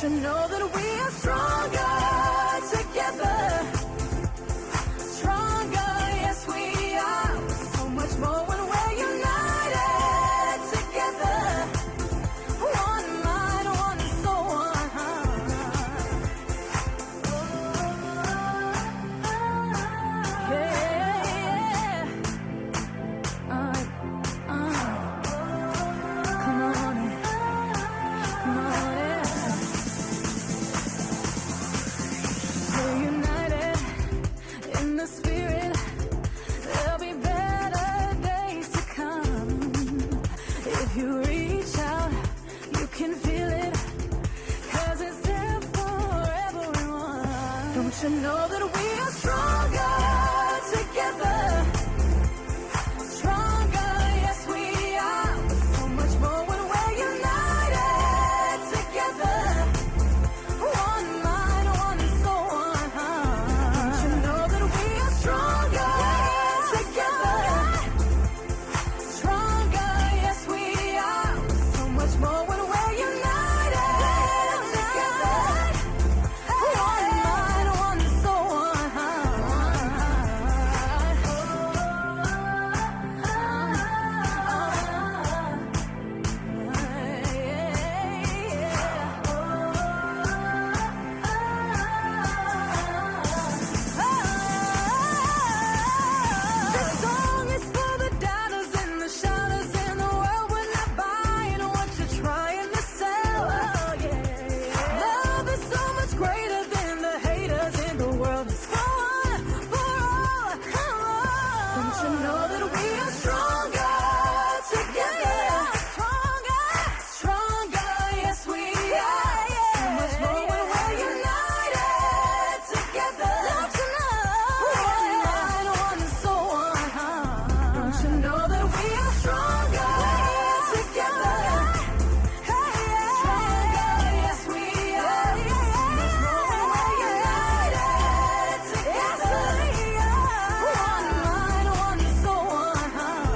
Don't you know that we are stronger together? Stronger, yes we are. So much more when we're united together. One mind, one soul, one heart. Yeah. Come on in. Come on in. We're united in the spirit. There'll be better days to come. If you reach out, you can feel it. 'Cause it's there for everyone. Don't you know that we are stronger together? Stronger, yes we are. So much more when we're united together. One mind, one soul, one heart. Don't you know that we are stronger together? Stronger, yes we are. So much more when we're united together. One mind, one soul, one heart. This song is for the doubters and the shouters in the world. We're not buying what you're trying to sell. Love is so much greater than the haters in the world. It's for one, for all. Don't you know that we are stronger together? Stronger, stronger, yes we are. So much more when we're united together. Don't you know? One mind, one soul, one heart. Don't you know that we are stronger together? Stronger, yes we are. So much more when we're united together. One mind, one soul, one heart.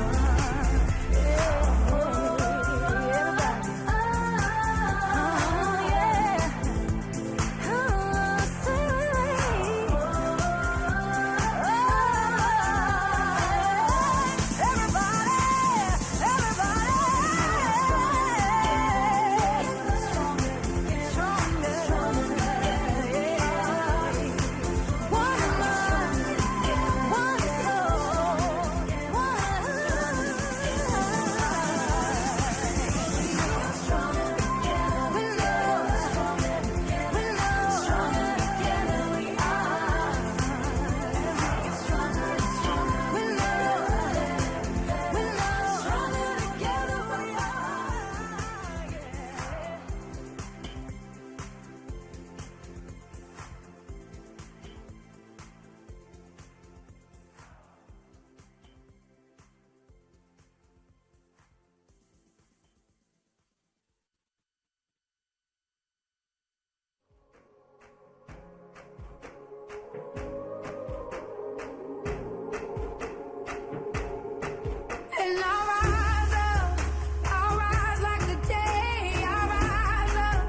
And I'll rise up, I'll rise like the day. I'll rise up,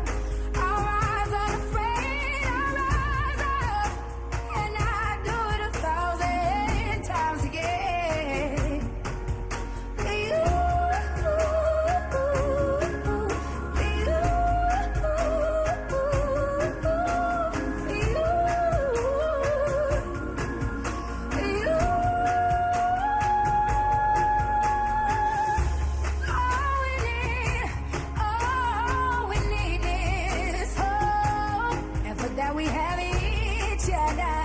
I'll rise unafraid. I'll rise up, and I do it 1,000 times again. All we need is hope, and for that we have each other,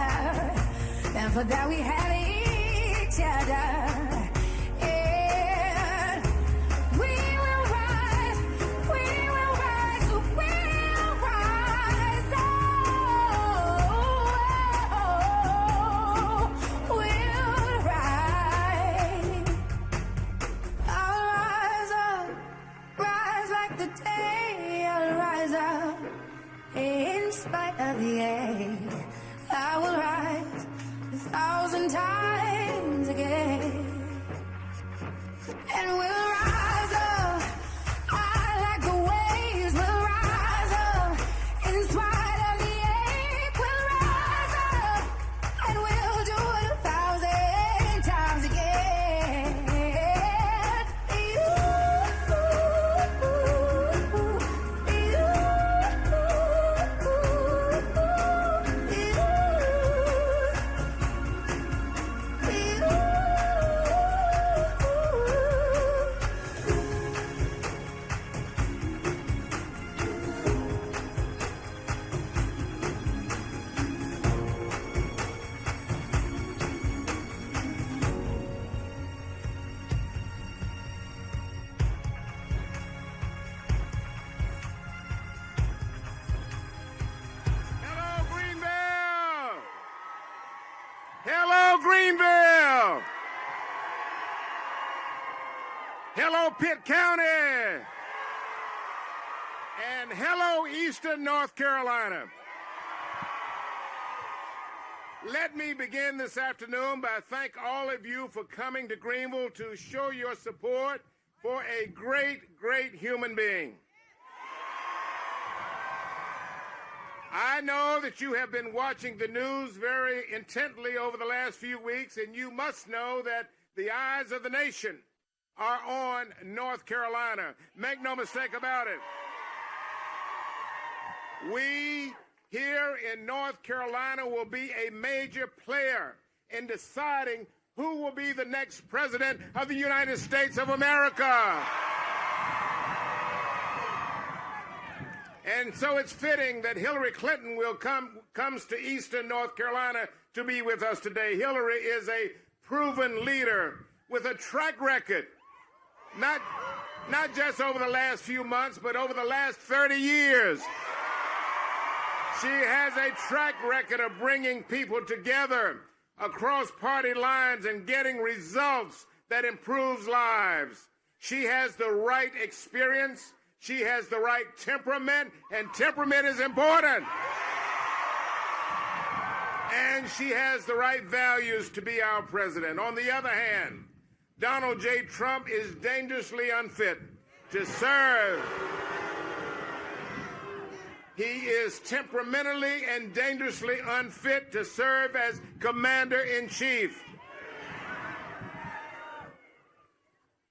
and for that we have each other. And we will rise, we will rise, we'll rise. We'll rise. I'll rise up, rise like the day. I'll rise up in spite of the ache. I will rise 1,000 times again. And we'll rise up, I like the waves. We'll rise up Winterville. Hello, Pitt County. And hello, Eastern North Carolina. Let me begin this afternoon by thanking all of you for coming to Greenville to show your support for a great, great human being. I know that you have been watching the news very intently over the last few weeks, and you must know that the eyes of the nation are on North Carolina. Make no mistake about it. We here in North Carolina will be a major player in deciding who will be the next president of the United States of America. And so it's fitting that Hillary Clinton comes to Eastern North Carolina to be with us today. Hillary is a proven leader with a track record, not just over the last few months, but over the last 30 years. She has a track record of bringing people together across party lines and getting results that improves lives. She has the right experience. She has the right temperament, and temperament is important. And she has the right values to be our president. On the other hand, Donald J. Trump is dangerously unfit to serve. He is temperamentally and dangerously unfit to serve as commander-in-chief.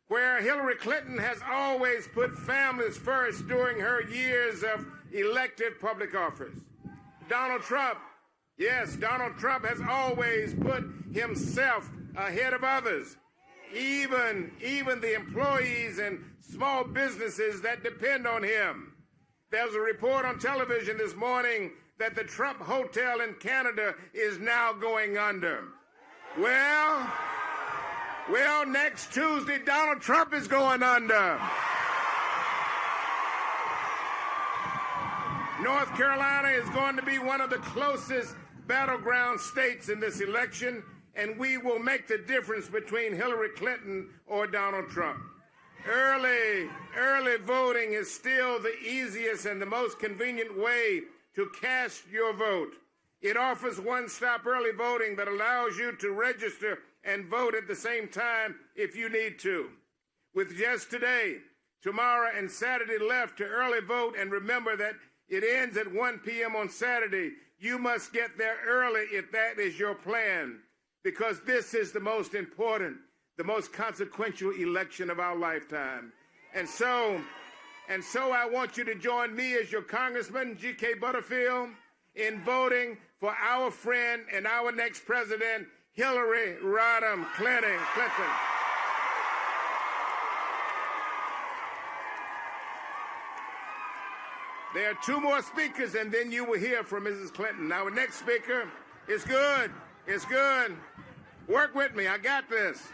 Where Hillary Clinton has always put families first during her years of elected public office. Donald Trump has always put himself ahead of others, even the employees and small businesses that depend on him. There's a report on television this morning that the Trump Hotel in Canada is now going under. Well, next Tuesday, Donald Trump is going under. North Carolina is going to be one of the closest battleground states in this election, and we will make the difference between Hillary Clinton or Donald Trump. Early voting is still the easiest and the most convenient way to cast your vote. It offers one-stop early voting that allows you to register and vote at the same time if you need to. With just today, tomorrow, and Saturday left to early vote, and remember that it ends at 1 p.m. on Saturday, you must get there early if that is your plan, because this is the most important, the most consequential election of our lifetime. And so I want you to join me as your Congressman, GK Butterfield, in voting for our friend and our next president, Hillary Rodham Clinton. There are two more speakers, and then you will hear from Mrs. Clinton. Our next speaker is good. It's good. Work with me. I got this.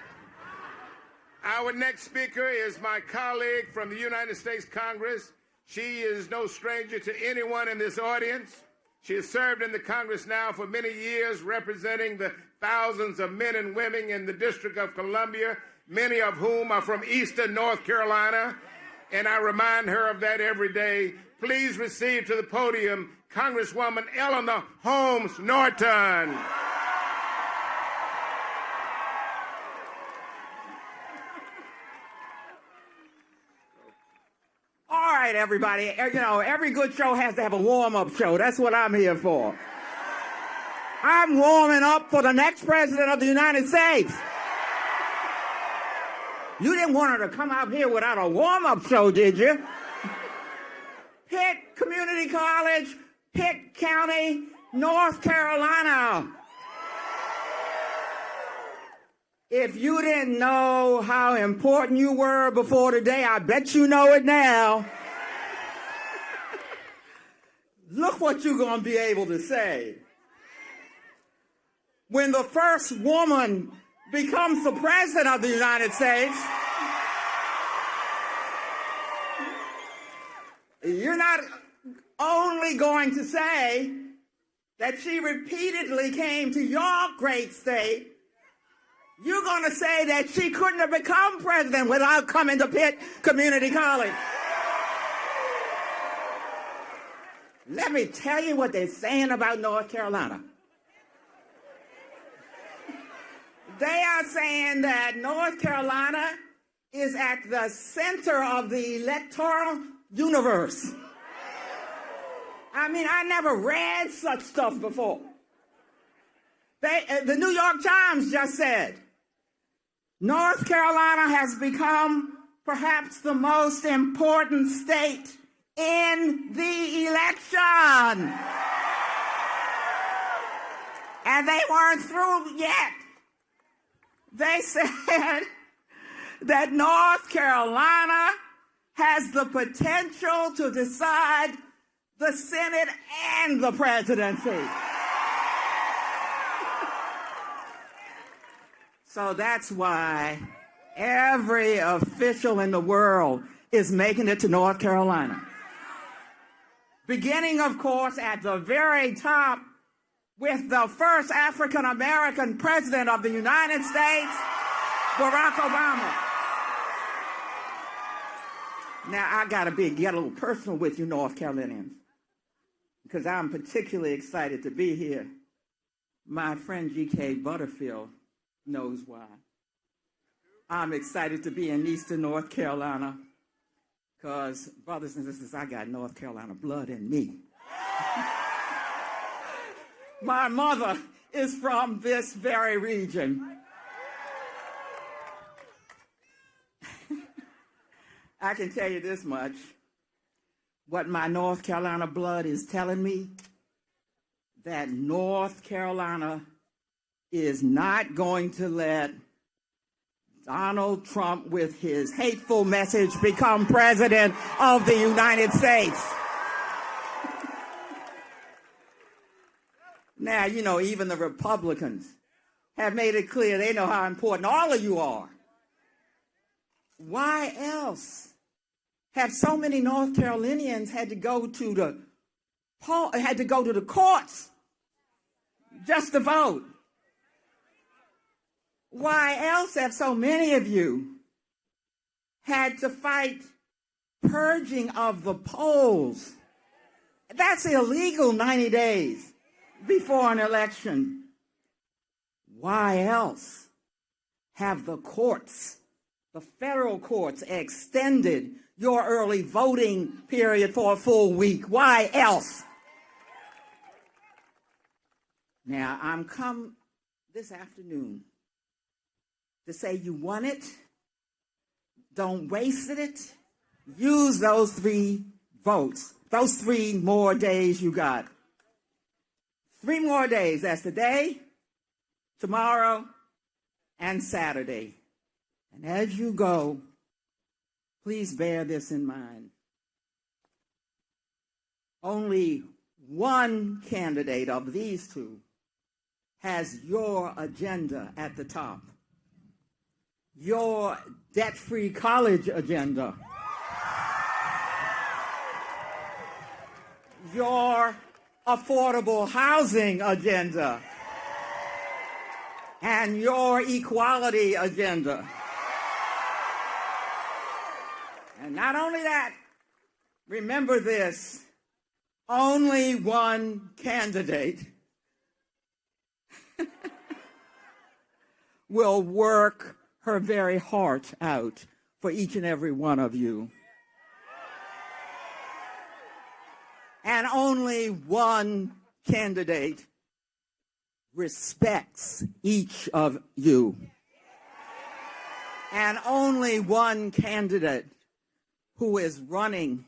Our next speaker is my colleague from the United States Congress. She is no stranger to anyone in this audience. She has served in the Congress now for many years, representing the thousands of men and women in the District of Columbia, many of whom are from Eastern North Carolina, and I remind her of that every day. Please receive to the podium Congresswoman Eleanor Holmes Norton. All right, everybody. You know, every good show has to have a warm-up show. That's what I'm here for. I'm warming up for the next president of the United States. You didn't want her to come out here without a warm-up show, did you? Pitt Community College, Pitt County, North Carolina. If you didn't know how important you were before today, I bet you know it now. Look what you're going to be able to say. When the first woman becomes the president of the United States, you're not only going to say that she repeatedly came to your great state, You're going to say that she couldn't have become president without coming to Pitt Community College. Let me tell you what they're saying about North Carolina. They are saying that North Carolina is at the center of the electoral universe. I mean, I never read such stuff before. The New York Times just said, North Carolina has become perhaps the most important state in the election. And they weren't through yet. They said that North Carolina has the potential to decide the Senate and the presidency. So that's why every official in the world is making it to North Carolina. Beginning, of course, at the very top with the first African-American president of the United States, Barack Obama. Now, I got to get a little personal with you, North Carolinians, because I'm particularly excited to be here. My friend GK Butterfield knows why. I'm excited to be in Eastern North Carolina because, brothers and sisters, I got North Carolina blood in me. My mother is from this very region. I can tell you this much. What my North Carolina blood is telling me, that North Carolina is not going to let Donald Trump with his hateful message become president of the United States. Now, you know, even the Republicans have made it clear they know how important all of you are. Why else have so many North Carolinians had to go to the courts just to vote? Why else have so many of you had to fight purging of the polls? That's illegal 90 days before an election. Why else have the courts, the federal courts, extended your early voting period for a full week? Why else? Now, I'm come this afternoon to say you want it, don't waste it, use those 3 votes, those 3 more days you got. 3 more days, that's today, tomorrow, and Saturday. And as you go, please bear this in mind. Only one candidate of these 2 has your agenda at the top. Your debt-free college agenda. Your affordable housing agenda. And your equality agenda. And not only that, remember this, only one candidate will work her very heart out for each and every one of you. And only one candidate respects each of you. And only one candidate who is running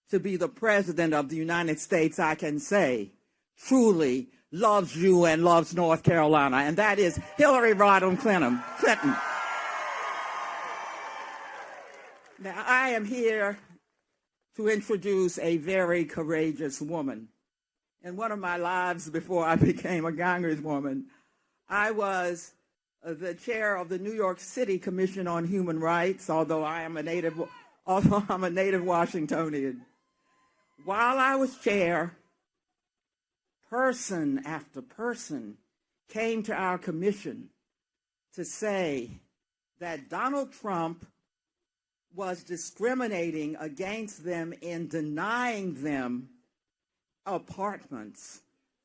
to be the president of the United States, I can say, truly loves you and loves North Carolina, and that is Hillary Rodham Clinton. Now, I am here to introduce a very courageous woman. In one of my lives before I became a Congresswoman, I was the chair of the New York City Commission on Human Rights, although I'm a native Washingtonian. While I was chair, person after person came to our commission to say that Donald Trump was discriminating against them in denying them apartments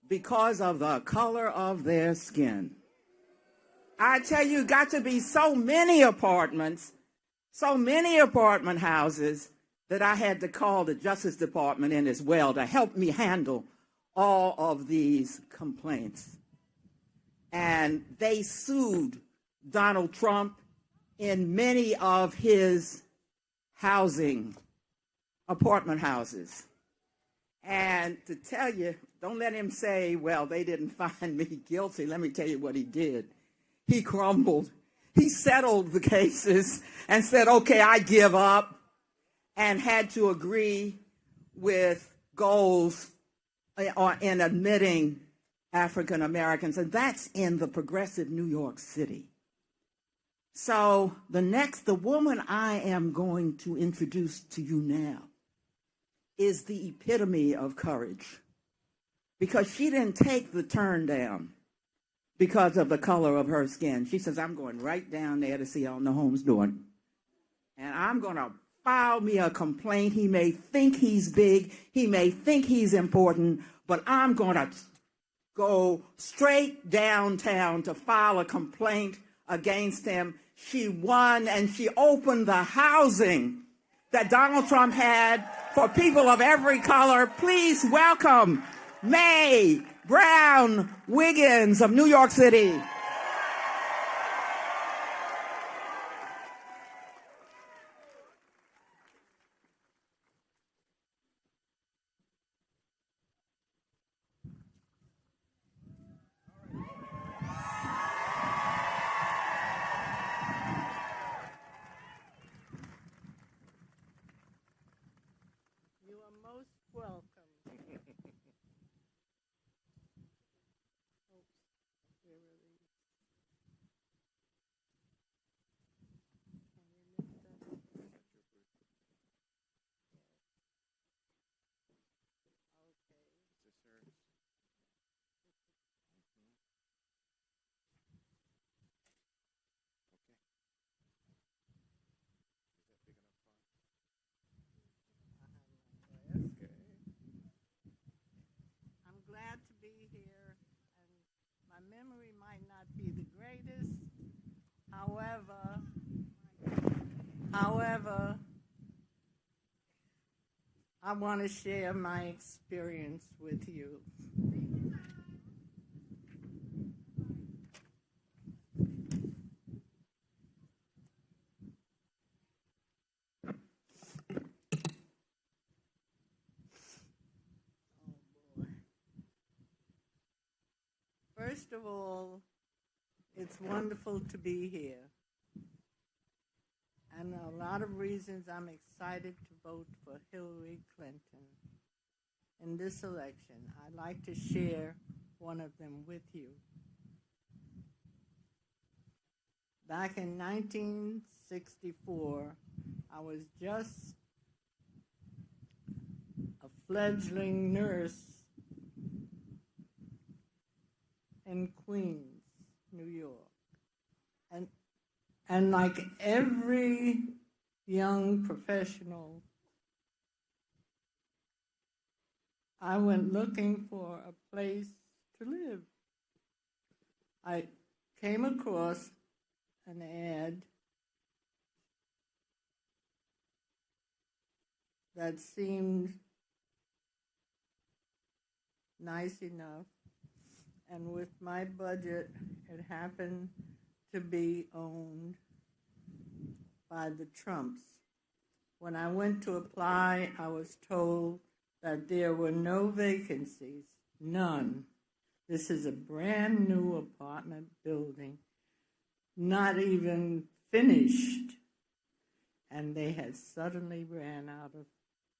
because of the color of their skin. I tell you, got to be so many apartments, so many apartment houses that I had to call the Justice Department in as well to help me handle all of these complaints. And they sued Donald Trump in many of his apartment houses. And to tell you, don't let him say, well, they didn't find me guilty. Let me tell you what he did. He crumbled. He settled the cases and said, okay, I give up, and had to agree with goals in admitting African Americans. And that's in the progressive New York City. So the woman I am going to introduce to you now is the epitome of courage, because she didn't take the turn down because of the color of her skin. She says, I'm going right down there to see how the home's doing, and I'm going to file me a complaint. He may think he's big, he may think he's important, but I'm going to go straight downtown to file a complaint against him. She won, and she opened the housing that Donald Trump had for people of every color. Please welcome May Wiggins of New York City. You are most welcome. I'm glad to be here, and my memory might not be the greatest. However, I want to share my experience with you. First of all, it's wonderful to be here. And a lot of reasons I'm excited to vote for Hillary Clinton in this election. I'd like to share one of them with you. Back in 1964, I was just a fledgling nurse in Queens, New York. And like every young professional, I went looking for a place to live. I came across an ad that seemed nice enough, and with my budget, it happened to be owned by the Trumps. When I went to apply, I was told that there were no vacancies, none. This is a brand new apartment building, not even finished, and they had suddenly ran out of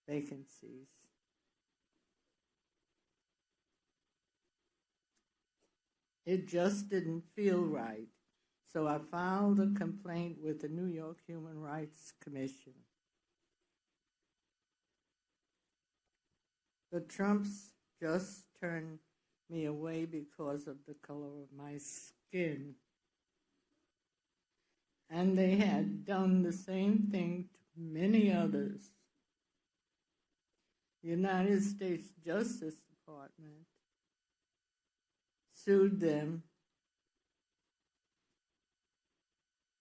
vacancies. It just didn't feel right. So I filed a complaint with the New York Human Rights Commission. The Trumps just turned me away because of the color of my skin. and they had done the same thing to many others. The United States Justice Department sued them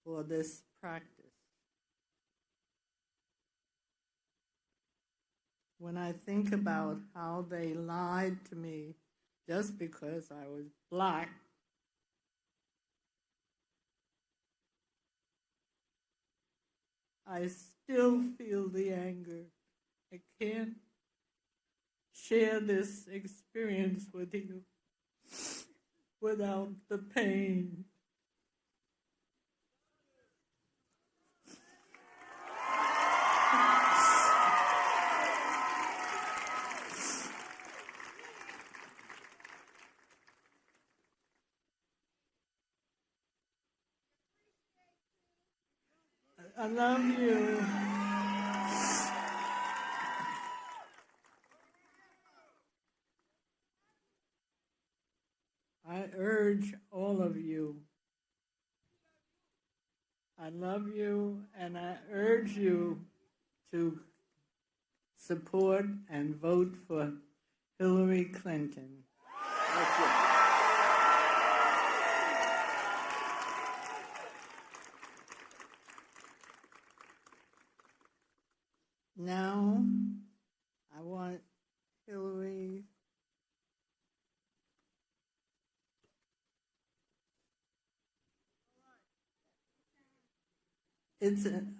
for this practice. When I think about how they lied to me just because I was black, I still feel the anger. I can't share this experience with you without the pain. I love you. I urge all of you. I love you, and I urge you to support and vote for Hillary Clinton. Thank you. Now, I want Hillary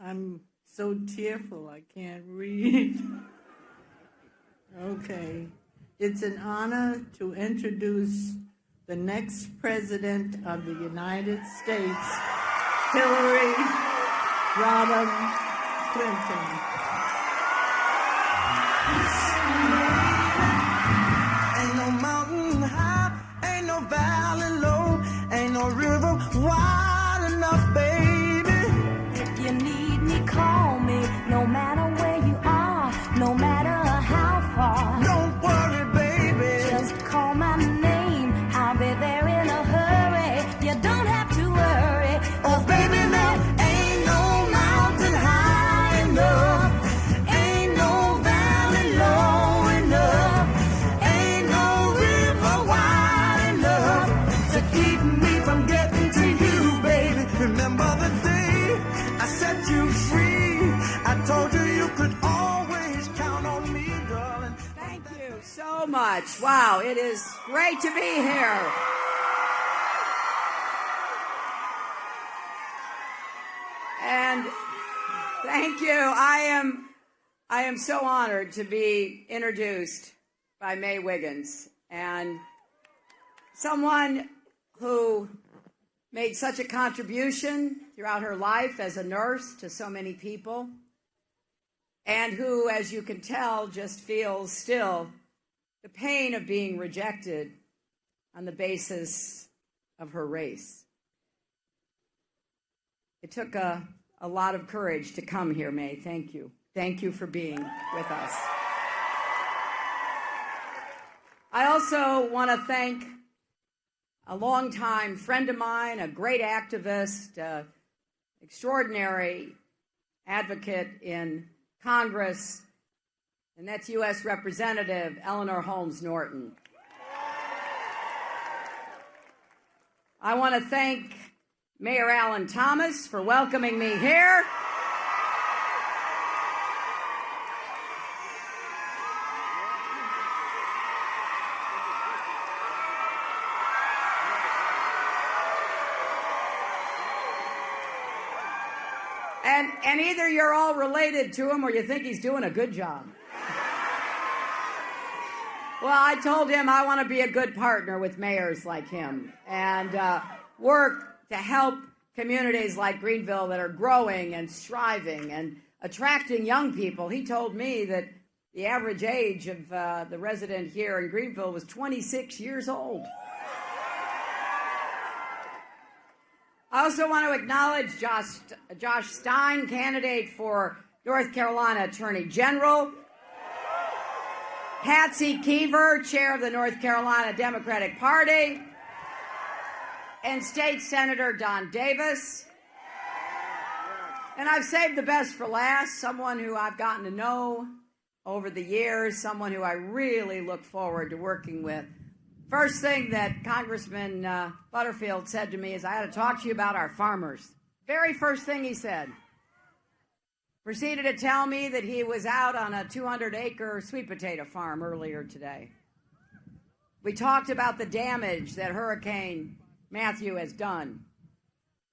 I'm so tearful I can't read. Okay. It's an honor to introduce the next President of the United States, Hillary Clinton. Ain't no mountain high, ain't no valley low, ain't no river wide enough, baby. If you need me, call me, no matter where you are, no matter how far. Don't worry, baby. Just call my name, I'll be there in a hurry. You don't have to worry, Oh, baby, there ain't no mountain high enough, ain't no valley low enough, ain't no river wide enough to keep me from getting to you, baby. Remember the day I set you free? I told you you could always count on me, darling. Thank you so much. Wow, it is great to be here. And thank you. I am so honored to be introduced by May Wiggins, and someone who made such a contribution throughout her life as a nurse to so many people, and who, as you can tell, just feels still the pain of being rejected on the basis of her race. It took a lot of courage to come here, May. Thank you. Thank you for being with us. I also want to thank a longtime friend of mine, a great activist, extraordinary advocate in Congress, and that's U.S. Representative Eleanor Holmes Norton. I want to thank Mayor Alan Thomas for welcoming me here. And either you're all related to him or you think he's doing a good job. Well, I told him I want to be a good partner with mayors like him and work to help communities like Greenville that are growing and striving and attracting young people. He told me that the average age of the resident here in Greenville was 26 years old. I also want to acknowledge Josh Stein, candidate for North Carolina Attorney General, Patsy Keever, chair of the North Carolina Democratic Party, and State Senator Don Davis. And I've saved the best for last, someone who I've gotten to know over the years, someone who I really look forward to working with. First thing that Congressman Butterfield said to me is, I had to talk to you about our farmers. Very first thing he said. Proceeded to tell me that he was out on a 200-acre sweet potato farm earlier today. We talked about the damage that Hurricane Matthew has done,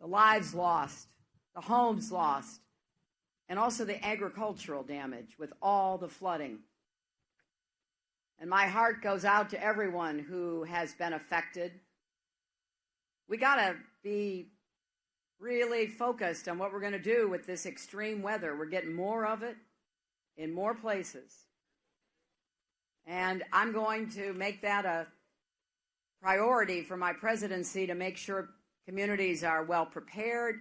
the lives lost, the homes lost, and also the agricultural damage with all the flooding. And my heart goes out to everyone who has been affected. We got to be really focused on what we're going to do with this extreme weather. We're getting more of it in more places. And I'm going to make that a priority for my presidency to make sure communities are well prepared,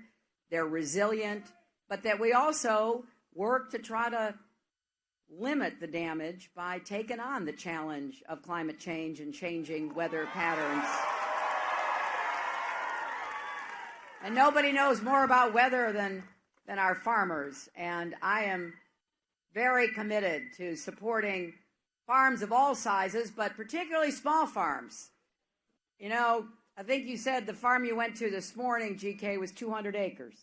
they're resilient, but that we also work to try to limit the damage by taking on the challenge of climate change and changing weather patterns. And nobody knows more about weather than our farmers. And I am very committed to supporting farms of all sizes, but particularly small farms. You know, I think you said the farm you went to this morning, GK, was 200 acres.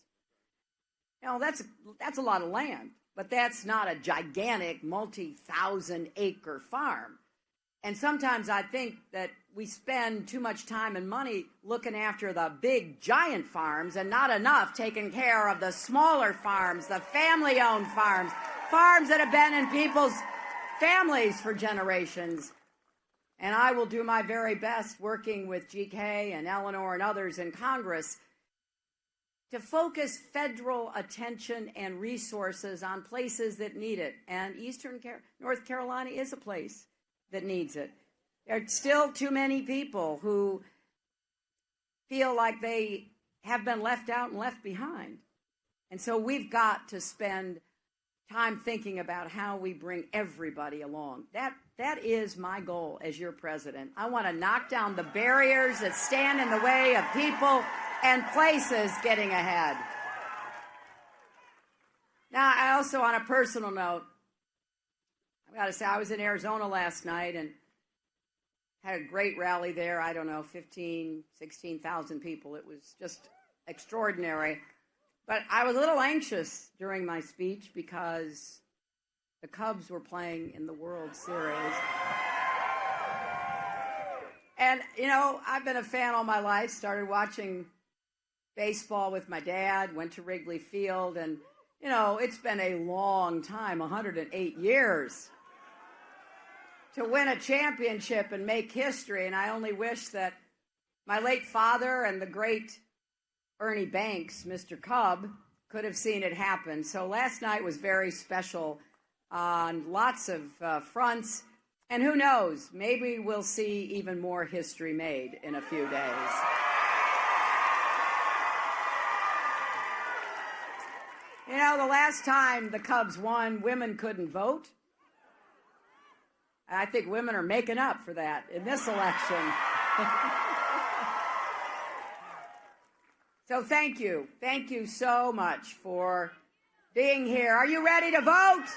You know, that's a lot of land, but that's not a gigantic multi-thousand-acre farm. And sometimes I think that we spend too much time and money looking after the big giant farms and not enough taking care of the smaller farms, the family-owned farms, farms that have been in people's families for generations. And I will do my very best working with GK and Eleanor and others in Congress to focus federal attention and resources on places that need it. And North Carolina is a place that needs it. There are still too many people who feel like they have been left out and left behind. And so we've got to spend time thinking about how we bring everybody along. That is my goal as your president. I want to knock down the barriers that stand in the way of people and places getting ahead. Now, I also, on a personal note, I've got to say, I was in Arizona last night and had a great rally there. I don't know, 15,000, 16,000 people. It was just extraordinary. But I was a little anxious during my speech because the Cubs were playing in the World Series. And, you know, I've been a fan all my life, started watching baseball with my dad, went to Wrigley Field, and, you know, it's been a long time, 108 years, to win a championship and make history. And I only wish that my late father and the great Ernie Banks, Mr. Cub, could have seen it happen. So last night was very special on lots of fronts. And who knows, maybe we'll see even more history made in a few days. You know, the last time the Cubs won, women couldn't vote. I think women are making up for that in this election. So thank you. Thank you so much for being here. Are you ready to vote?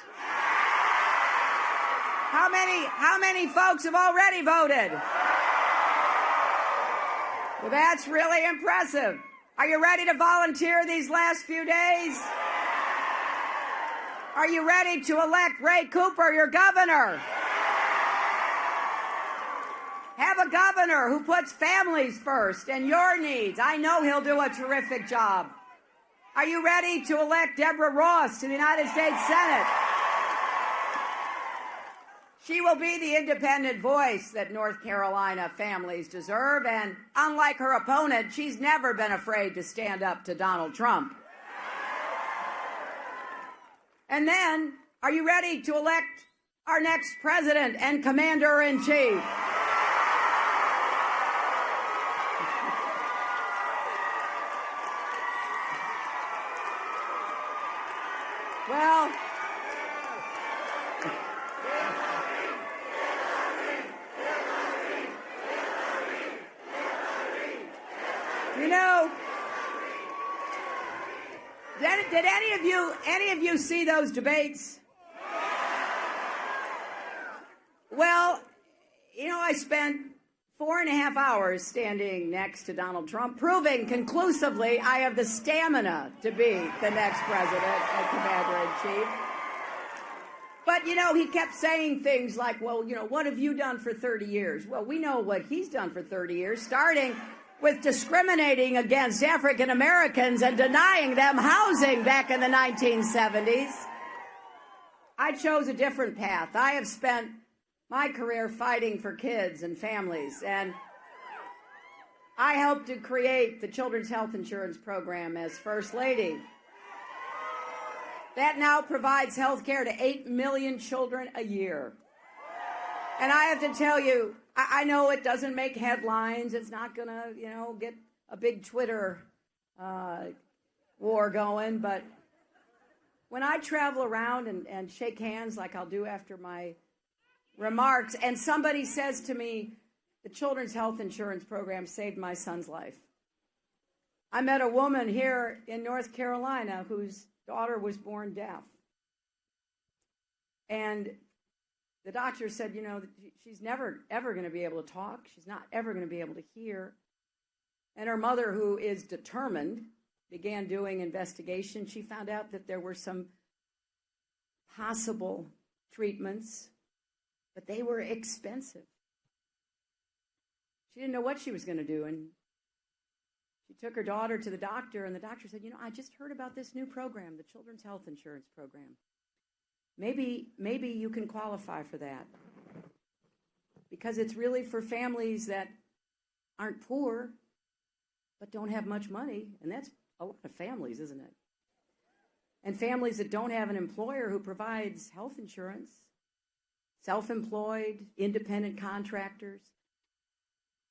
How many folks have already voted? Well, that's really impressive. Are you ready to volunteer these last few days? Are you ready to elect Ray Cooper, your governor? Have a governor who puts families first and your needs. I know he'll do a terrific job. Are you ready to elect Deborah Ross to the United States Senate? She will be the independent voice that North Carolina families deserve, and unlike her opponent, she's never been afraid to stand up to Donald Trump. And then, are you ready to elect our next president and commander-in-chief? Well, you know, Did any of you see those debates? Well, you know, I spent 4.5 hours standing next to Donald Trump, proving conclusively I have the stamina to be the next president and commander-in-chief. But, you know, he kept saying things like, well, you know, what have you done for 30 years? Well, we know what he's done for 30 years, starting with discriminating against African Americans and denying them housing back in the 1970s. I chose a different path. I have spent my career fighting for kids and families, and I helped to create the Children's Health Insurance Program as First Lady. That now provides health care to 8 million children a year. And I have to tell you, I know it doesn't make headlines. It's not going to, you know, get a big Twitter war going. But when I travel around and shake hands like I'll do after my remarks, and somebody says to me, the Children's Health Insurance Program saved my son's life. I met a woman here in North Carolina whose daughter was born deaf. And the doctor said, you know, she's never, ever going to be able to talk. She's not ever going to be able to hear. And her mother, who is determined, began doing investigation. She found out that there were some possible treatments, but they were expensive. She didn't know what she was going to do. And she took her daughter to the doctor, and the doctor said, you know, I just heard about this new program, the Children's Health Insurance Program. Maybe you can qualify for that, because it's really for families that aren't poor but don't have much money, and that's a lot of families, isn't it? And families that don't have an employer who provides health insurance, self-employed, independent contractors.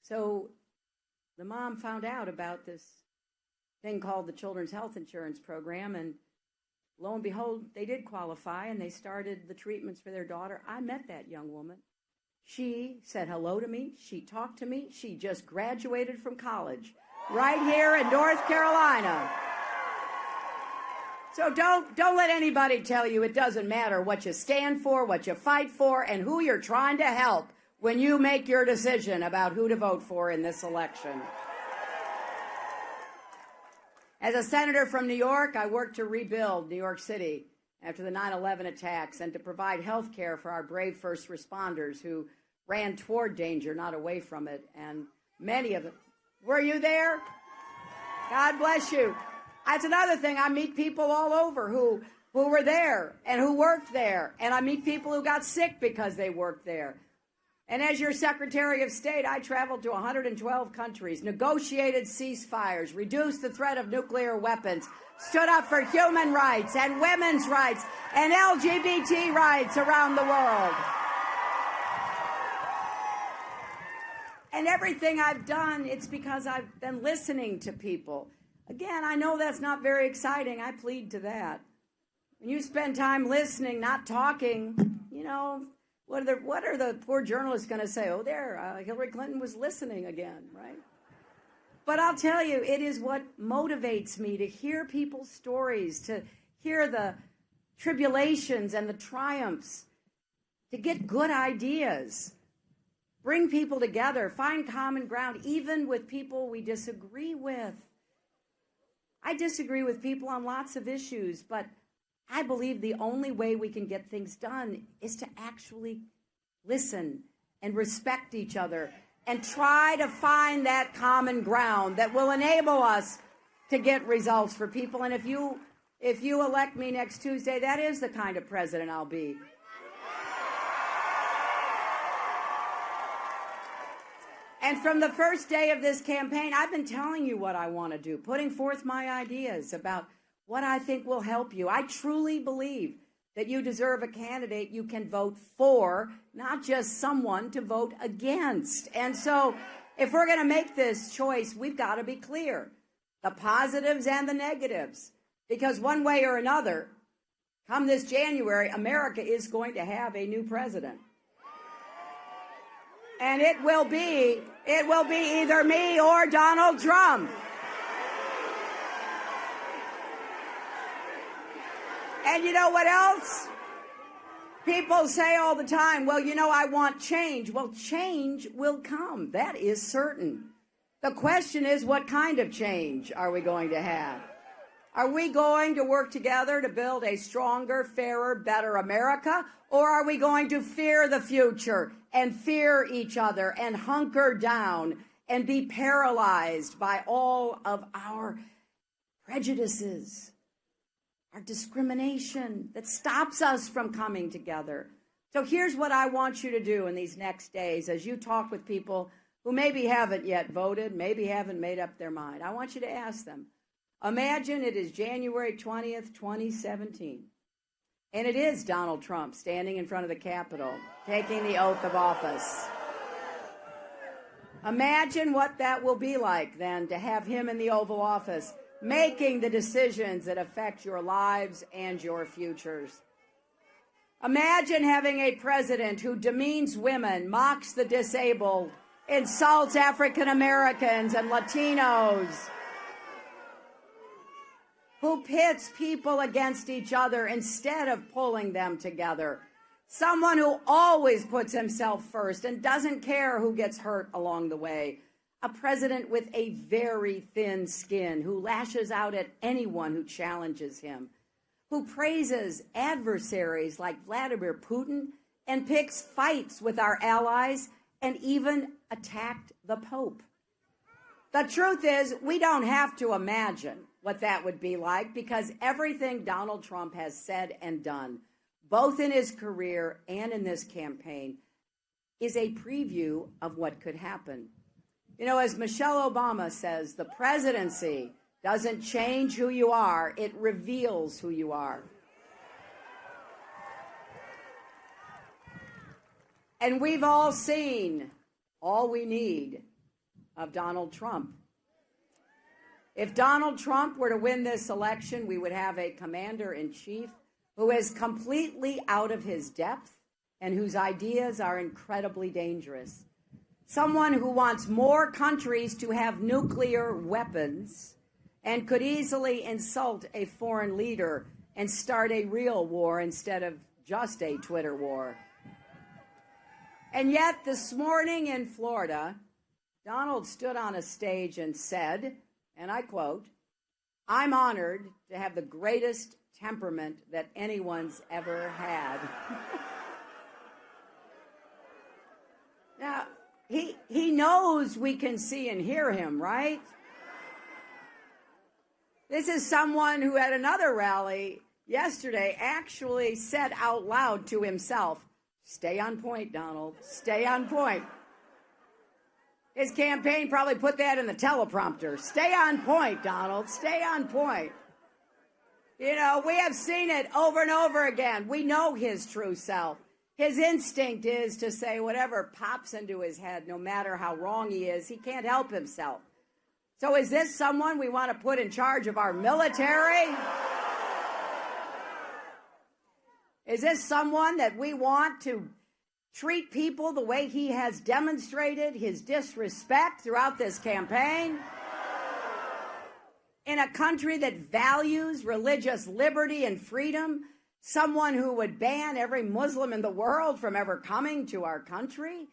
So the mom found out about this thing called the Children's Health Insurance Program, and lo and behold, they did qualify, and they started the treatments for their daughter. I met that young woman. She said hello to me. She talked to me. She just graduated from college right here in North Carolina. So don't let anybody tell you it doesn't matter what you stand for, what you fight for, and who you're trying to help when you make your decision about who to vote for in this election. As a senator from New York, I worked to rebuild New York City after the 9/11 attacks and to provide health care for our brave first responders who ran toward danger, not away from it. And many of them, were you there? God bless you. That's another thing. I meet people all over who were there and who worked there. And I meet people who got sick because they worked there. And as your Secretary of State, I traveled to 112 countries, negotiated ceasefires, reduced the threat of nuclear weapons, stood up for human rights and women's rights and LGBT rights around the world. And everything I've done, it's because I've been listening to people. Again, I know that's not very exciting. I plead to that. When you spend time listening, not talking, you know, what are the poor journalists going to say? Oh, there, Hillary Clinton was listening again, right? But I'll tell you, it is what motivates me to hear people's stories, to hear the tribulations and the triumphs, to get good ideas, bring people together, find common ground, even with people we disagree with. I disagree with people on lots of issues, but I believe the only way we can get things done is to actually listen and respect each other and try to find that common ground that will enable us to get results for people. And if you elect me next Tuesday, that is the kind of president I'll be. And from the first day of this campaign, I've been telling you what I want to do, putting forth my ideas about what I think will help you. I truly believe that you deserve a candidate you can vote for, not just someone to vote against. And so if we're going to make this choice, we've got to be clear, the positives and the negatives, because one way or another, come this January, America is going to have a new president. And it will be either me or Donald Trump. And you know what else? People say all the time, well, I want change. Well, change will come. That is certain. The question is, what kind of change are we going to have? Are we going to work together to build a stronger, fairer, better America? Or are we going to fear the future and fear each other and hunker down and be paralyzed by all of our prejudices, our discrimination that stops us from coming together? So here's what I want you to do in these next days as you talk with people who maybe haven't yet voted, maybe haven't made up their mind. I want you to ask them, imagine it is January 20th, 2017, and it is Donald Trump standing in front of the Capitol, taking the oath of office. Imagine what that will be like then to have him in the Oval Office, making the decisions that affect your lives and your futures. Imagine having a president who demeans women, mocks the disabled, insults African Americans and Latinos, who pits people against each other instead of pulling them together. Someone who always puts himself first and doesn't care who gets hurt along the way. A president with a very thin skin who lashes out at anyone who challenges him, who praises adversaries like Vladimir Putin and picks fights with our allies and even attacked the Pope. The truth is, we don't have to imagine what that would be like because everything Donald Trump has said and done, both in his career and in this campaign, is a preview of what could happen. As Michelle Obama says, the presidency doesn't change who you are, it reveals who you are. And we've all seen all we need of Donald Trump. If Donald Trump were to win this election, we would have a commander-in-chief who is completely out of his depth and whose ideas are incredibly dangerous. Someone who wants more countries to have nuclear weapons and could easily insult a foreign leader and start a real war instead of just a Twitter war. And yet, this morning in Florida, Donald stood on a stage and said, and I quote, "I'm honored to have the greatest temperament that anyone's ever had." Now, he knows we can see and hear him, right? This is someone who at another rally yesterday actually said out loud to himself, "Stay on point, Donald, stay on point." His campaign probably put that in the teleprompter. Stay on point, Donald, stay on point. We have seen it over and over again. We know his true self. His instinct is to say whatever pops into his head, no matter how wrong he is, he can't help himself. So is this someone we want to put in charge of our military? Is this someone that we want to treat people the way he has demonstrated his disrespect throughout this campaign? In a country that values religious liberty and freedom, someone who would ban every Muslim in the world from ever coming to our country?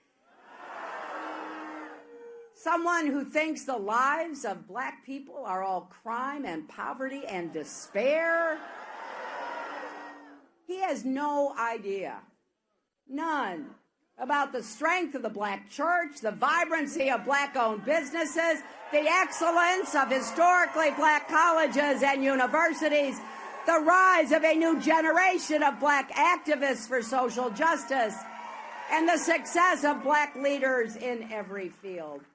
Someone who thinks the lives of black people are all crime and poverty and despair? He has no idea, none, about the strength of the black church, the vibrancy of black-owned businesses, the excellence of historically black colleges and universities, the rise of a new generation of black activists for social justice, and the success of black leaders in every field.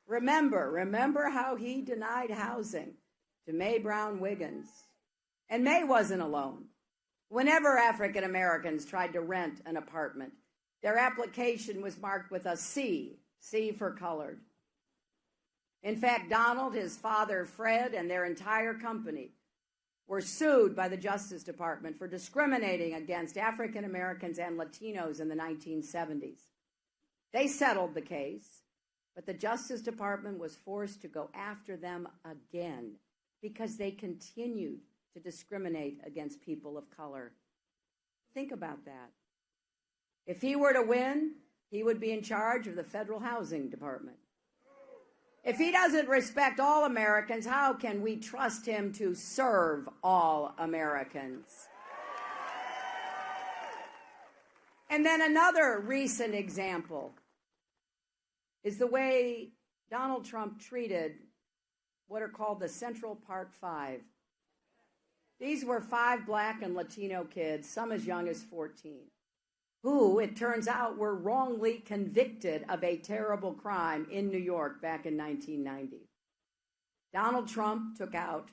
Remember how he denied housing to May Wiggins. And May wasn't alone. Whenever African Americans tried to rent an apartment, their application was marked with a C for colored. In fact, Donald, his father, Fred, and their entire company were sued by the Justice Department for discriminating against African Americans and Latinos in the 1970s. They settled the case, but the Justice Department was forced to go after them again because they continued to discriminate against people of color. Think about that. If he were to win, he would be in charge of the federal housing department. If he doesn't respect all Americans, how can we trust him to serve all Americans? And then another recent example is the way Donald Trump treated what are called the Central Park Five. These were 5 Black and Latino kids, some as young as 14, who, it turns out, were wrongly convicted of a terrible crime in New York back in 1990. Donald Trump took out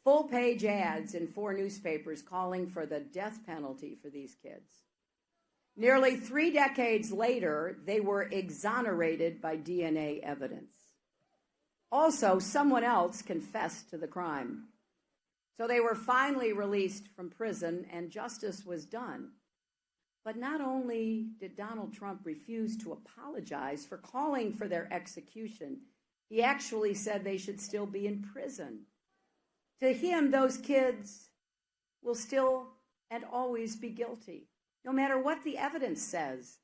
full-page ads in 4 newspapers calling for the death penalty for these kids. Nearly 3 decades later, they were exonerated by DNA evidence. Also, someone else confessed to the crime. So they were finally released from prison and justice was done. But not only did Donald Trump refuse to apologize for calling for their execution, he actually said they should still be in prison. To him, those kids will still and always be guilty, no matter what the evidence says.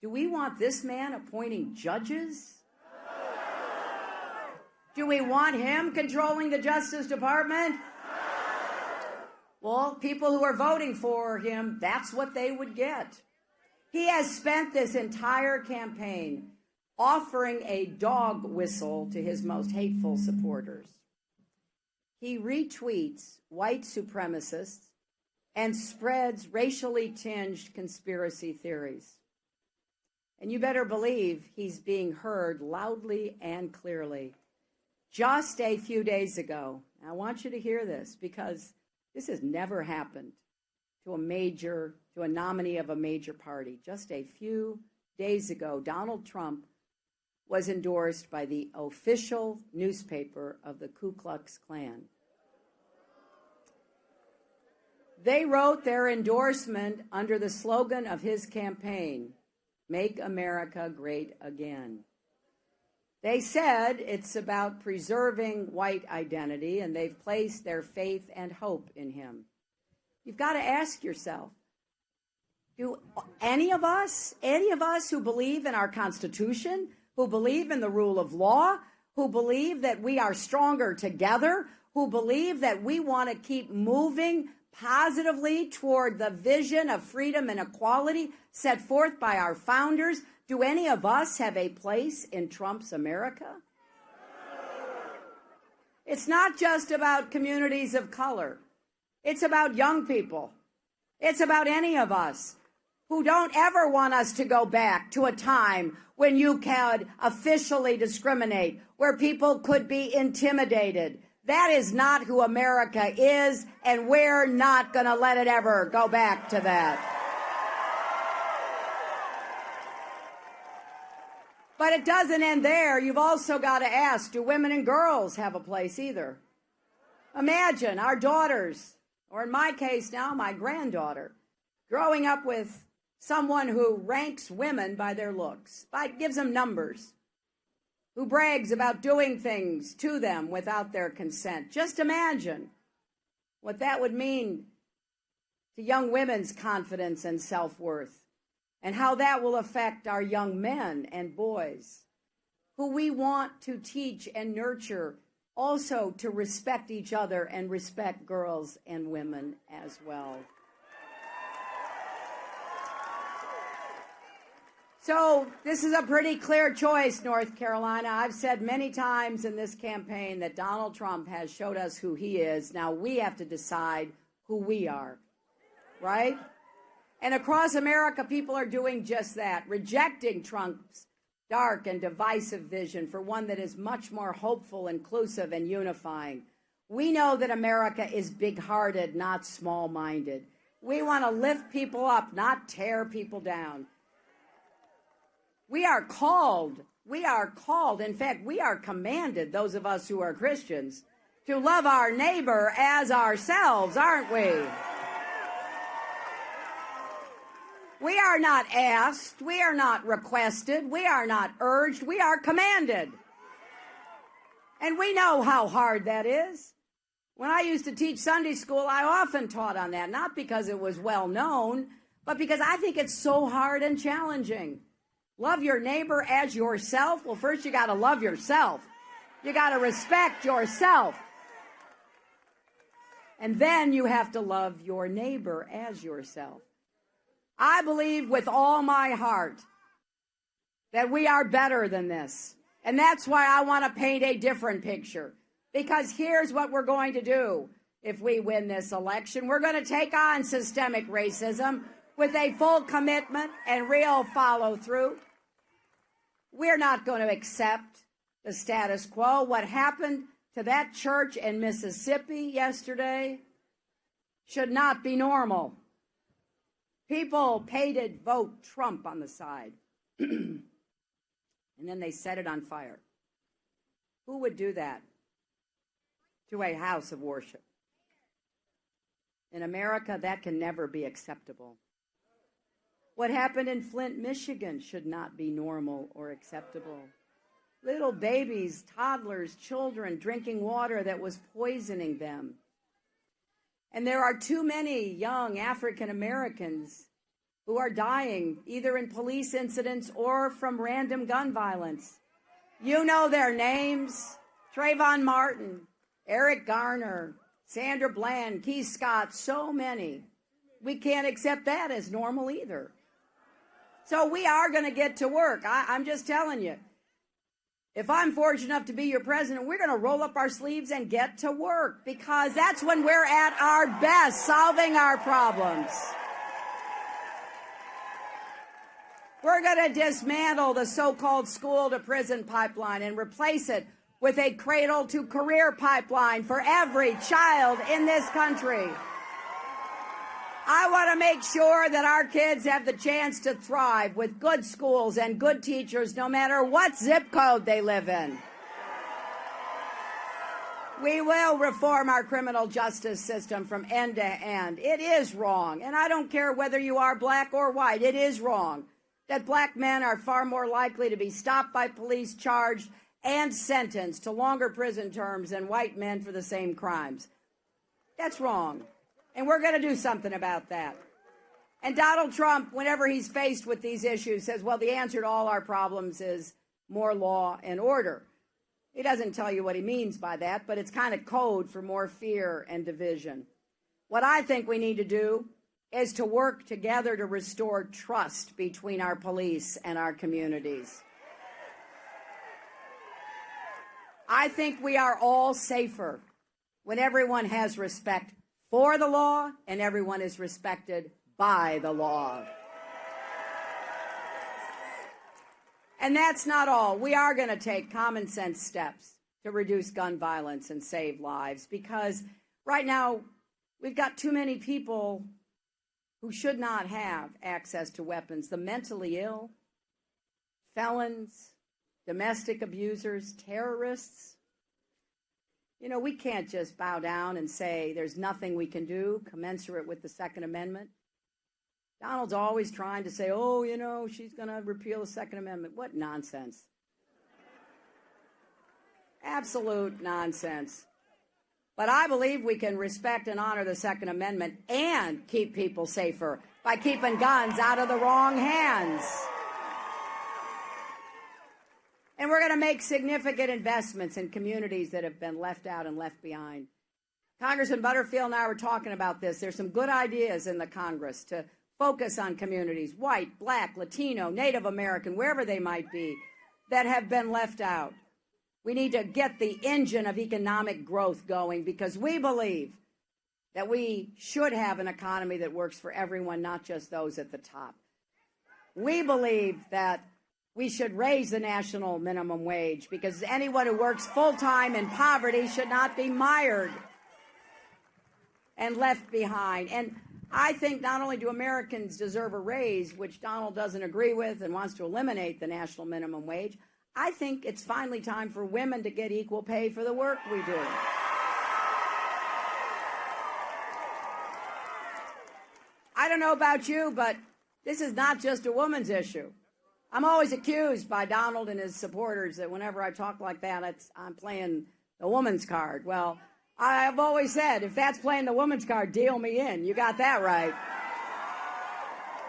Do we want this man appointing judges? Do we want him controlling the Justice Department? Well, people who are voting for him, that's what they would get. He has spent this entire campaign offering a dog whistle to his most hateful supporters. He retweets white supremacists and spreads racially tinged conspiracy theories. And you better believe he's being heard loudly and clearly. Just a few days ago, I want you to hear this because this has never happened to a nominee of a major party. Just a few days ago, Donald Trump was endorsed by the official newspaper of the Ku Klux Klan. They wrote their endorsement under the slogan of his campaign, "Make America Great Again." They said it's about preserving white identity, and they've placed their faith and hope in him. You've got to ask yourself, do any of us who believe in our Constitution, who believe in the rule of law, who believe that we are stronger together, who believe that we want to keep moving positively toward the vision of freedom and equality set forth by our founders, do any of us have a place in Trump's America? It's not just about communities of color. It's about young people. It's about any of us who don't ever want us to go back to a time when you could officially discriminate, where people could be intimidated. That is not who America is, and we're not going to let it ever go back to that. But it doesn't end there. You've also got to ask, do women and girls have a place either? Imagine our daughters, or in my case now, my granddaughter, growing up with someone who ranks women by their looks, gives them numbers, who brags about doing things to them without their consent. Just imagine what that would mean to young women's confidence and self-worth, and how that will affect our young men and boys, who we want to teach and nurture also to respect each other and respect girls and women as well. So this is a pretty clear choice, North Carolina. I've said many times in this campaign that Donald Trump has showed us who he is. Now we have to decide who we are, right? And across America, people are doing just that, rejecting Trump's dark and divisive vision for one that is much more hopeful, inclusive, and unifying. We know that America is big-hearted, not small-minded. We want to lift people up, not tear people down. We are called, in fact, we are commanded, those of us who are Christians, to love our neighbor as ourselves, aren't we? We are not asked, we are not requested, we are not urged, we are commanded. And we know how hard that is. When I used to teach Sunday school, I often taught on that, not because it was well known, but because I think it's so hard and challenging. Love your neighbor as yourself. Well, first you got to love yourself. You got to respect yourself. And then you have to love your neighbor as yourself. I believe with all my heart that we are better than this. And that's why I want to paint a different picture. Because here's what we're going to do if we win this election. We're going to take on systemic racism with a full commitment and real follow-through. We're not going to accept the status quo. What happened to that church in Mississippi yesterday should not be normal. People paid vote Trump on the side. And then they set it on fire. Who would do that to a house of worship? In America, that can never be acceptable. What happened in Flint, Michigan should not be normal or acceptable. Little babies, toddlers, children drinking water that was poisoning them. And there are too many young African Americans who are dying either in police incidents or from random gun violence. You know their names: Trayvon Martin, Eric Garner, Sandra Bland, Keith Scott, so many. We can't accept that as normal either. So we are going to get to work. I'm just telling you. If I'm fortunate enough to be your president, we're going to roll up our sleeves and get to work, because that's when we're at our best, solving our problems. We're going to dismantle the so-called school-to-prison pipeline and replace it with a cradle-to-career pipeline for every child in this country. I want to make sure that our kids have the chance to thrive with good schools and good teachers, no matter what zip code they live in. We will reform our criminal justice system from end to end. It is wrong, and I don't care whether you are black or white, it is wrong that black men are far more likely to be stopped by police, charged, and sentenced to longer prison terms than white men for the same crimes. That's wrong. And we're going to do something about that. And Donald Trump, whenever he's faced with these issues, says, well, the answer to all our problems is more law and order. He doesn't tell you what he means by that, but it's kind of code for more fear and division. What I think we need to do is to work together to restore trust between our police and our communities. I think we are all safer when everyone has respect for the law and everyone is respected by the law. And that's not all. We are going to take common sense steps to reduce gun violence and save lives, because right now we've got too many people who should not have access to weapons. The mentally ill, felons, domestic abusers, terrorists. You know, we can't just bow down and say there's nothing we can do commensurate with the Second Amendment. Donald's always trying to say, oh, you know, she's going to repeal the Second Amendment. What nonsense. Absolute nonsense. But I believe we can respect and honor the Second Amendment and keep people safer by keeping guns out of the wrong hands. And we're going to make significant investments in communities that have been left out and left behind. Congresswoman Butterfield and I were talking about this. There's some good ideas in the Congress to focus on communities, white, black, Latino, Native American, wherever they might be, that have been left out. We need to get the engine of economic growth going, because we believe that we should have an economy that works for everyone, not just those at the top. We believe that we should raise the national minimum wage, because anyone who works full-time in poverty should not be mired and left behind. And I think not only do Americans deserve a raise, which Donald doesn't agree with and wants to eliminate the national minimum wage, I think it's finally time for women to get equal pay for the work we do. I don't know about you, but this is not just a woman's issue. I'm always accused by Donald and his supporters that whenever I talk like that, I'm playing the woman's card. Well, I've always said, if that's playing the woman's card, deal me in. You got that right.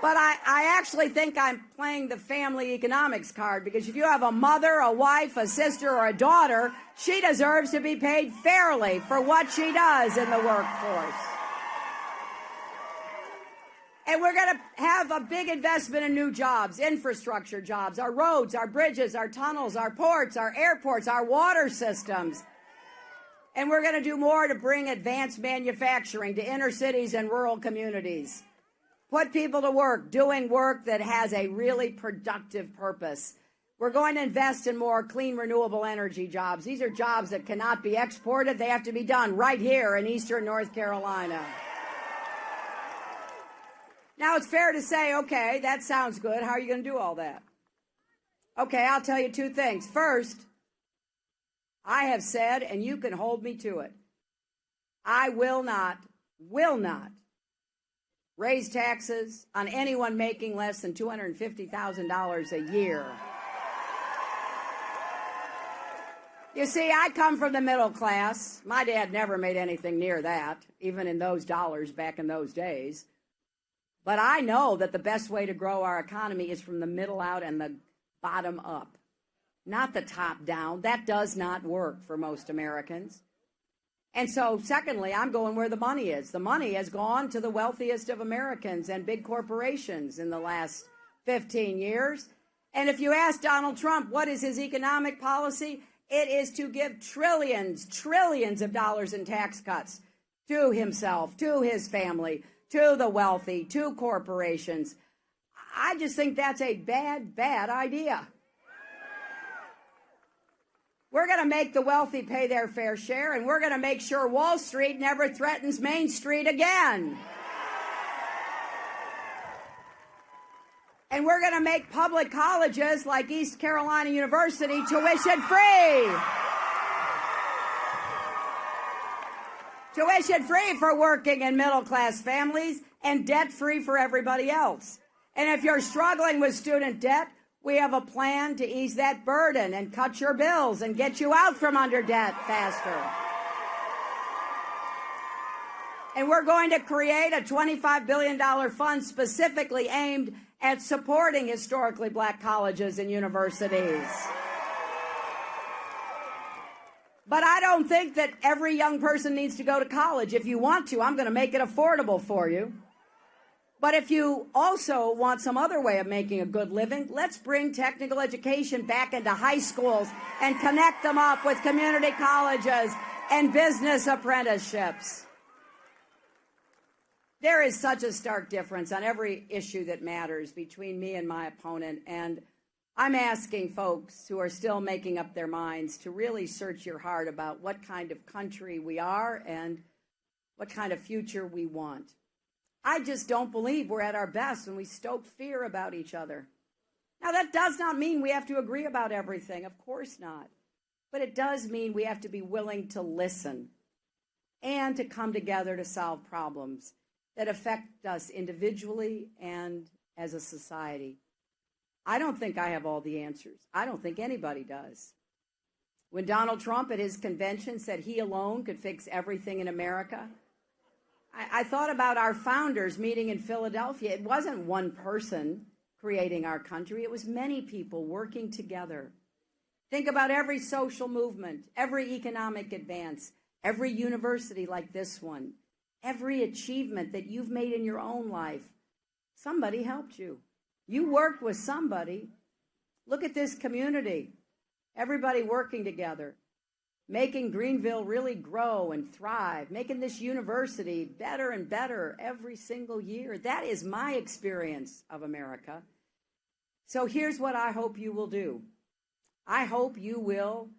But I actually think I'm playing the family economics card, because if you have a mother, a wife, a sister, or a daughter, she deserves to be paid fairly for what she does in the workforce. And we're going to have a big investment in new jobs, infrastructure jobs, our roads, our bridges, our tunnels, our ports, our airports, our water systems. And we're going to do more to bring advanced manufacturing to inner cities and rural communities. Put people to work, doing work that has a really productive purpose. We're going to invest in more clean, renewable energy jobs. These are jobs that cannot be exported. They have to be done right here in eastern North Carolina. Now, it's fair to say, okay, that sounds good. How are you going to do all that? Okay, I'll tell you two things. First, I have said, and you can hold me to it, I will not raise taxes on anyone making less than $250,000 a year. You see, I come from the middle class. My dad never made anything near that, even in those dollars back in those days. But I know that the best way to grow our economy is from the middle out and the bottom up, not the top down. That does not work for most Americans. And so, secondly, I'm going where the money is. The money has gone to the wealthiest of Americans and big corporations in the last 15 years. And if you ask Donald Trump what is his economic policy, it is to give trillions of dollars in tax cuts to himself, to his family, to the wealthy, to corporations. I just think that's a bad idea. We're going to make the wealthy pay their fair share, and we're going to make sure Wall Street never threatens Main Street again. And we're going to make public colleges like East Carolina University tuition-free. Tuition-free for working and middle-class families, and debt-free for everybody else. And if you're struggling with student debt, we have a plan to ease that burden and cut your bills and get you out from under debt faster. And we're going to create a $25 billion fund specifically aimed at supporting historically black colleges and universities. But I don't think that every young person needs to go to college. If you want to, I'm going to make it affordable for you. But if you also want some other way of making a good living, let's bring technical education back into high schools and connect them up with community colleges and business apprenticeships. There is such a stark difference on every issue that matters between me and my opponent, and I'm asking folks who are still making up their minds to really search your heart about what kind of country we are and what kind of future we want. I just don't believe we're at our best when we stoke fear about each other. Now, that does not mean we have to agree about everything. Of course not. But it does mean we have to be willing to listen and to come together to solve problems that affect us individually and as a society. I don't think I have all the answers. I don't think anybody does. When Donald Trump at his convention said he alone could fix everything in America, I thought about our founders meeting in Philadelphia. It wasn't one person creating our country. It was many people working together. Think about every social movement, every economic advance, every university like this one, every achievement that you've made in your own life. Somebody helped you. You worked with somebody. Look at this community. Everybody working together, making Greenville really grow and thrive, making this university better and better every single year. That is my experience of America. So here's what I hope you will do. I hope you will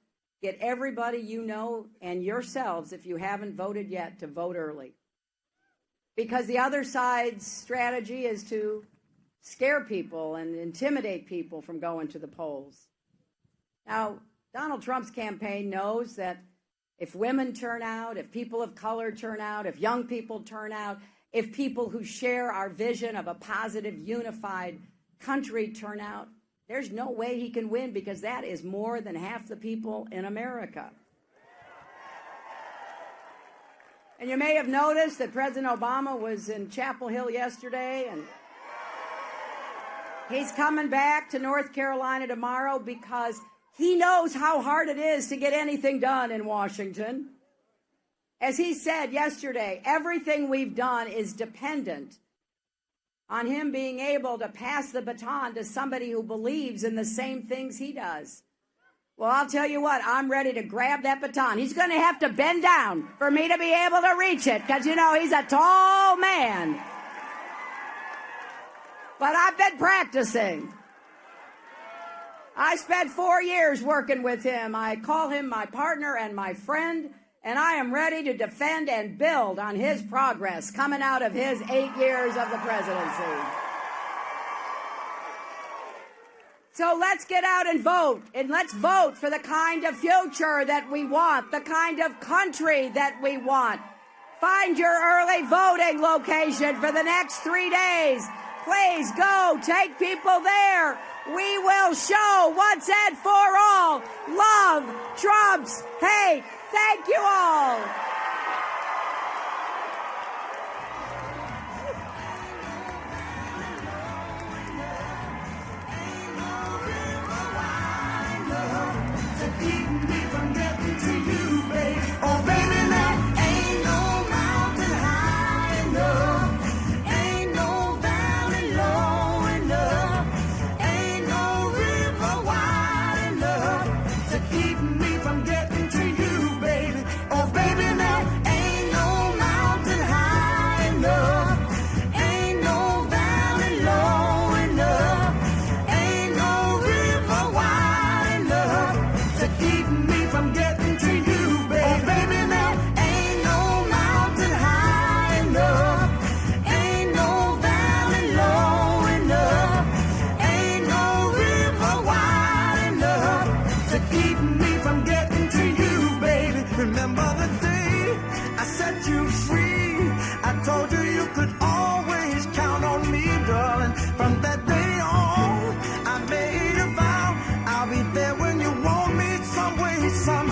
get everybody you know and yourselves, if you haven't voted yet, to vote early. Because the other side's strategy is to scare people and intimidate people from going to the polls. Now, Donald Trump's campaign knows that if women turn out, if people of color turn out, if young people turn out, if people who share our vision of a positive, unified country turn out, there's no way he can win, because that is more than half the people in America. And you may have noticed that President Obama was in Chapel Hill yesterday, and he's coming back to North Carolina tomorrow because he knows how hard it is to get anything done in Washington. As he said yesterday, everything we've done is dependent on him being able to pass the baton to somebody who believes in the same things he does. Well, I'll tell you what, I'm ready to grab that baton. He's going to have to bend down for me to be able to reach it because, you know, he's a tall man. But I've been practicing. I spent 4 years working with him. I call him my partner and my friend, and I am ready to defend and build on his progress coming out of his 8 years of the presidency. So let's get out and vote, and let's vote for the kind of future that we want, the kind of country that we want. Find your early voting location for the next 3 days. Please go, take people there. We will show once and for all, love trumps hate. Thank you all. Some